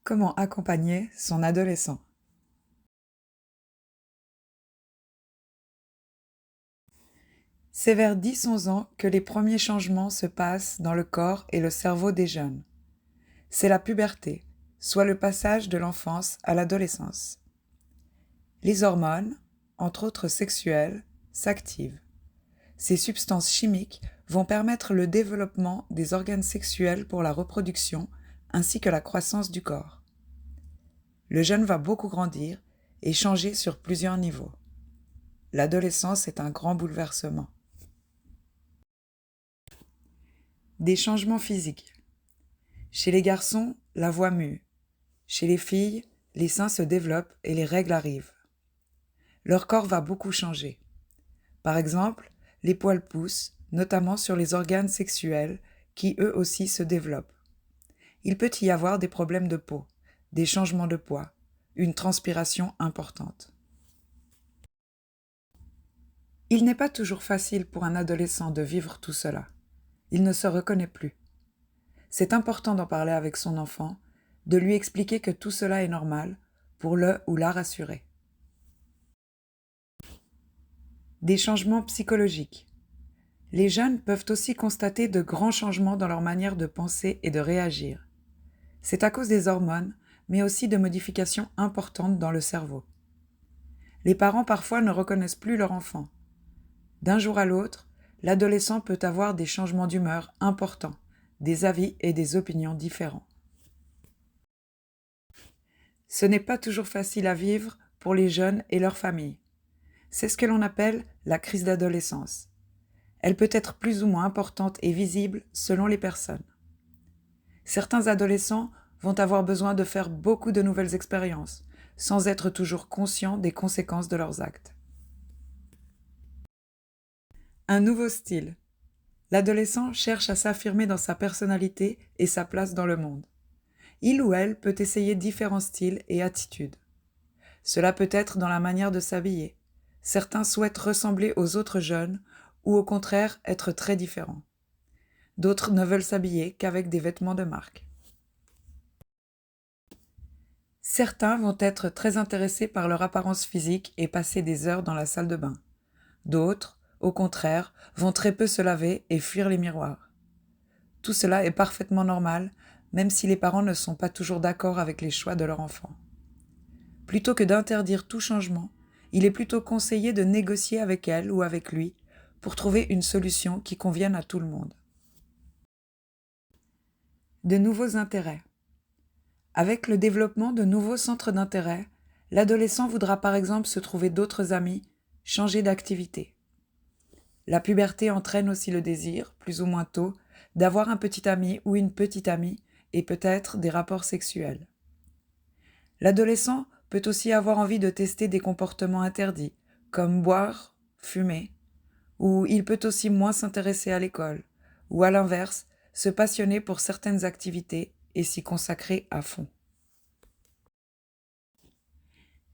Comment accompagner son adolescent? C'est vers 10-11 ans que les premiers changements se passent dans le corps et le cerveau des jeunes. C'est la puberté, soit le passage de l'enfance à l'adolescence. Les hormones, entre autres sexuelles, s'activent. Ces substances chimiques vont permettre le développement des organes sexuels pour la reproduction ainsi que la croissance du corps. Le jeune va beaucoup grandir et changer sur plusieurs niveaux. L'adolescence est un grand bouleversement. Des changements physiques. Chez les garçons, la voix mue. Chez les filles, les seins se développent et les règles arrivent. Leur corps va beaucoup changer. Par exemple, les poils poussent, notamment sur les organes sexuels, qui eux aussi se développent. Il peut y avoir des problèmes de peau, des changements de poids, une transpiration importante. Il n'est pas toujours facile pour un adolescent de vivre tout cela. Il ne se reconnaît plus. C'est important d'en parler avec son enfant, de lui expliquer que tout cela est normal, pour le ou la rassurer. Des changements psychologiques. Les jeunes peuvent aussi constater de grands changements dans leur manière de penser et de réagir. C'est à cause des hormones, mais aussi de modifications importantes dans le cerveau. Les parents parfois ne reconnaissent plus leur enfant. D'un jour à l'autre, l'adolescent peut avoir des changements d'humeur importants, des avis et des opinions différents. Ce n'est pas toujours facile à vivre pour les jeunes et leurs familles. C'est ce que l'on appelle la crise d'adolescence. Elle peut être plus ou moins importante et visible selon les personnes. Certains adolescents vont avoir besoin de faire beaucoup de nouvelles expériences, sans être toujours conscients des conséquences de leurs actes. Un nouveau style. L'adolescent cherche à s'affirmer dans sa personnalité et sa place dans le monde. Il ou elle peut essayer différents styles et attitudes. Cela peut être dans la manière de s'habiller. Certains souhaitent ressembler aux autres jeunes ou au contraire être très différents. D'autres ne veulent s'habiller qu'avec des vêtements de marque. Certains vont être très intéressés par leur apparence physique et passer des heures dans la salle de bain. D'autres, au contraire, vont très peu se laver et fuir les miroirs. Tout cela est parfaitement normal, même si les parents ne sont pas toujours d'accord avec les choix de leur enfant. Plutôt que d'interdire tout changement, il est plutôt conseillé de négocier avec elle ou avec lui pour trouver une solution qui convienne à tout le monde. De nouveaux intérêts. Avec le développement de nouveaux centres d'intérêt, l'adolescent voudra par exemple se trouver d'autres amis, changer d'activité. La puberté entraîne aussi le désir, plus ou moins tôt, d'avoir un petit ami ou une petite amie et peut-être des rapports sexuels. L'adolescent peut aussi avoir envie de tester des comportements interdits, comme boire, fumer, ou il peut aussi moins s'intéresser à l'école, ou à l'inverse, se passionner pour certaines activités et s'y consacrer à fond.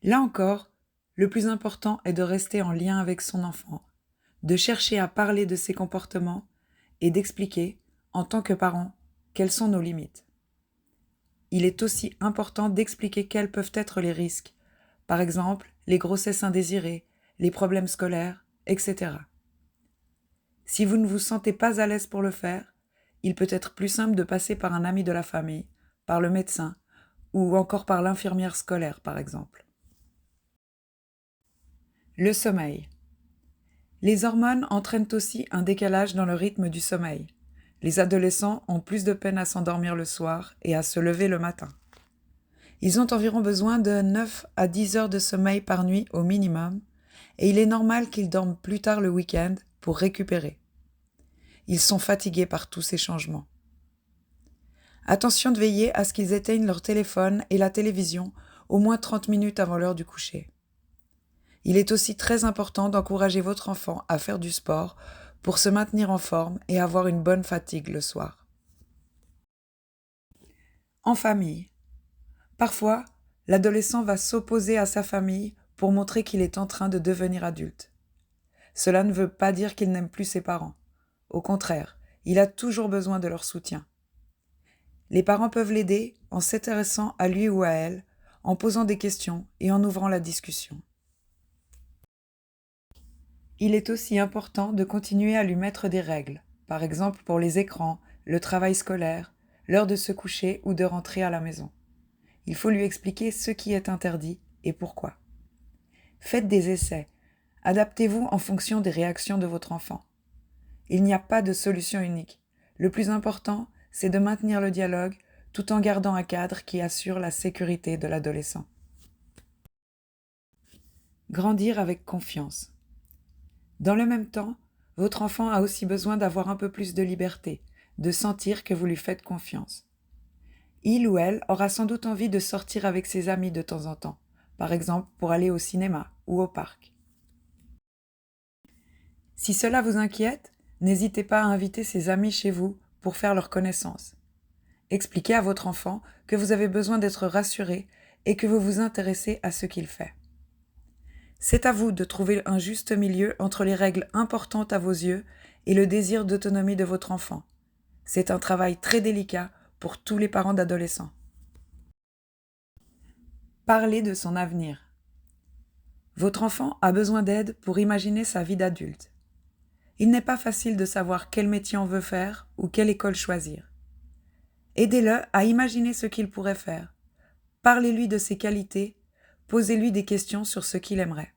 Là encore, le plus important est de rester en lien avec son enfant, de chercher à parler de ses comportements et d'expliquer, en tant que parent, quelles sont nos limites. Il est aussi important d'expliquer quels peuvent être les risques, par exemple les grossesses indésirées, les problèmes scolaires, etc. Si vous ne vous sentez pas à l'aise pour le faire, il peut être plus simple de passer par un ami de la famille, par le médecin, ou encore par l'infirmière scolaire, par exemple. Le sommeil. Les hormones entraînent aussi un décalage dans le rythme du sommeil. Les adolescents ont plus de peine à s'endormir le soir et à se lever le matin. Ils ont environ besoin de 9 à 10 heures de sommeil par nuit au minimum, et il est normal qu'ils dorment plus tard le week-end pour récupérer. Ils sont fatigués par tous ces changements. Attention de veiller à ce qu'ils éteignent leur téléphone et la télévision au moins 30 minutes avant l'heure du coucher. Il est aussi très important d'encourager votre enfant à faire du sport pour se maintenir en forme et avoir une bonne fatigue le soir. En famille. Parfois, l'adolescent va s'opposer à sa famille pour montrer qu'il est en train de devenir adulte. Cela ne veut pas dire qu'il n'aime plus ses parents. Au contraire, il a toujours besoin de leur soutien. Les parents peuvent l'aider en s'intéressant à lui ou à elle, en posant des questions et en ouvrant la discussion. Il est aussi important de continuer à lui mettre des règles, par exemple pour les écrans, le travail scolaire, l'heure de se coucher ou de rentrer à la maison. Il faut lui expliquer ce qui est interdit et pourquoi. Faites des essais. Adaptez-vous en fonction des réactions de votre enfant. Il n'y a pas de solution unique. Le plus important, c'est de maintenir le dialogue tout en gardant un cadre qui assure la sécurité de l'adolescent. Grandir avec confiance. Dans le même temps, votre enfant a aussi besoin d'avoir un peu plus de liberté, de sentir que vous lui faites confiance. Il ou elle aura sans doute envie de sortir avec ses amis de temps en temps, par exemple pour aller au cinéma ou au parc. Si cela vous inquiète, n'hésitez pas à inviter ses amis chez vous pour faire leur connaissance. Expliquez à votre enfant que vous avez besoin d'être rassuré et que vous vous intéressez à ce qu'il fait. C'est à vous de trouver un juste milieu entre les règles importantes à vos yeux et le désir d'autonomie de votre enfant. C'est un travail très délicat pour tous les parents d'adolescents. Parlez de son avenir. Votre enfant a besoin d'aide pour imaginer sa vie d'adulte. Il n'est pas facile de savoir quel métier on veut faire ou quelle école choisir. Aidez-le à imaginer ce qu'il pourrait faire. Parlez-lui de ses qualités, posez-lui des questions sur ce qu'il aimerait.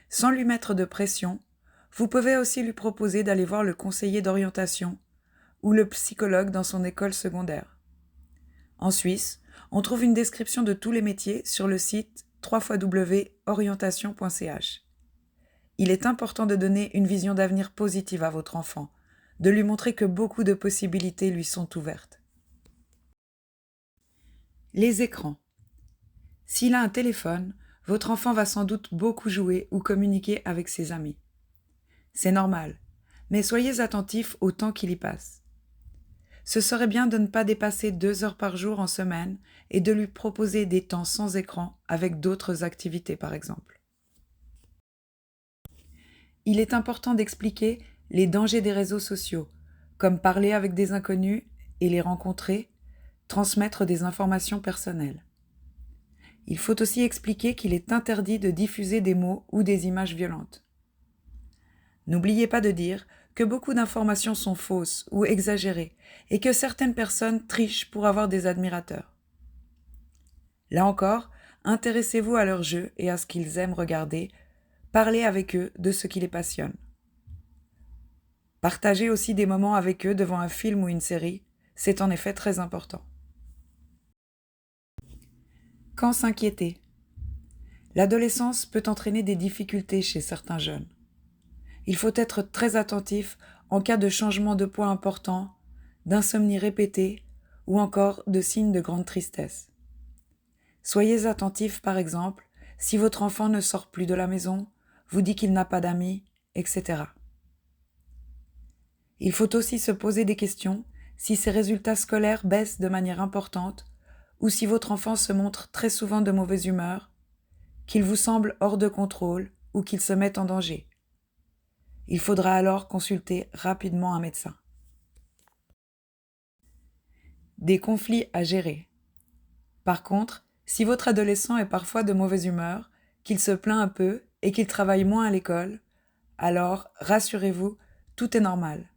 Sans lui mettre de pression, vous pouvez aussi lui proposer d'aller voir le conseiller d'orientation ou le psychologue dans son école secondaire. En Suisse, on trouve une description de tous les métiers sur le site www.orientation.ch. Il est important de donner une vision d'avenir positive à votre enfant, de lui montrer que beaucoup de possibilités lui sont ouvertes. Les écrans. S'il a un téléphone, votre enfant va sans doute beaucoup jouer ou communiquer avec ses amis. C'est normal, mais soyez attentifs au temps qu'il y passe. Ce serait bien de ne pas dépasser 2 heures par jour en semaine et de lui proposer des temps sans écran avec d'autres activités par exemple. Il est important d'expliquer les dangers des réseaux sociaux, comme parler avec des inconnus et les rencontrer, transmettre des informations personnelles. Il faut aussi expliquer qu'il est interdit de diffuser des mots ou des images violentes. N'oubliez pas de dire que beaucoup d'informations sont fausses ou exagérées et que certaines personnes trichent pour avoir des admirateurs. Là encore, intéressez-vous à leurs jeux et à ce qu'ils aiment regarder, parlez avec eux de ce qui les passionne. Partagez aussi des moments avec eux devant un film ou une série, c'est en effet très important. Quand s'inquiéter? L'adolescence peut entraîner des difficultés chez certains jeunes. Il faut être très attentif en cas de changement de poids important, d'insomnie répétée ou encore de signes de grande tristesse. Soyez attentif, par exemple, si votre enfant ne sort plus de la maison, vous dit qu'il n'a pas d'amis, etc. Il faut aussi se poser des questions si ses résultats scolaires baissent de manière importante ou si votre enfant se montre très souvent de mauvaise humeur, qu'il vous semble hors de contrôle ou qu'il se met en danger. Il faudra alors consulter rapidement un médecin. Des conflits à gérer. Par contre, si votre adolescent est parfois de mauvaise humeur, qu'il se plaint un peu et qu'il travaille moins à l'école, alors rassurez-vous, tout est normal.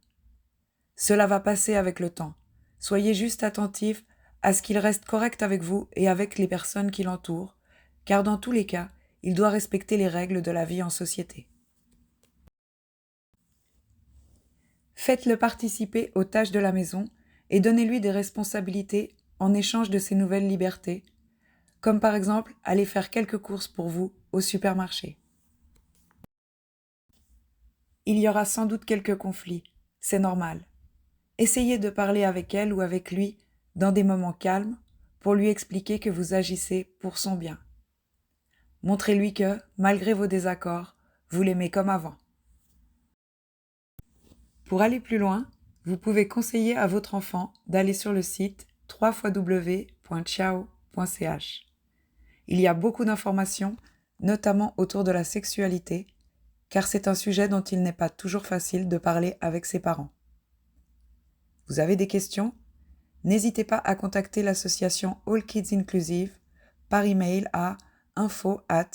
Cela va passer avec le temps. Soyez juste attentif à ce qu'il reste correct avec vous et avec les personnes qui l'entourent, car dans tous les cas, il doit respecter les règles de la vie en société. Faites-le participer aux tâches de la maison et donnez-lui des responsabilités en échange de ses nouvelles libertés, comme par exemple aller faire quelques courses pour vous au supermarché. Il y aura sans doute quelques conflits, c'est normal. Essayez de parler avec elle ou avec lui dans des moments calmes pour lui expliquer que vous agissez pour son bien. Montrez-lui que, malgré vos désaccords, vous l'aimez comme avant. Pour aller plus loin, vous pouvez conseiller à votre enfant d'aller sur le site www.ciao.ch. Il y a beaucoup d'informations, notamment autour de la sexualité, car c'est un sujet dont il n'est pas toujours facile de parler avec ses parents. Vous avez des questions? n'hésitez pas à contacter l'association All Kids Inclusive par email à info@akid.ch.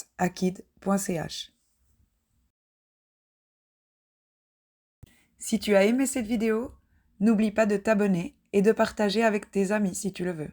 Si tu as aimé cette vidéo, n'oublie pas de t'abonner et de partager avec tes amis si tu le veux.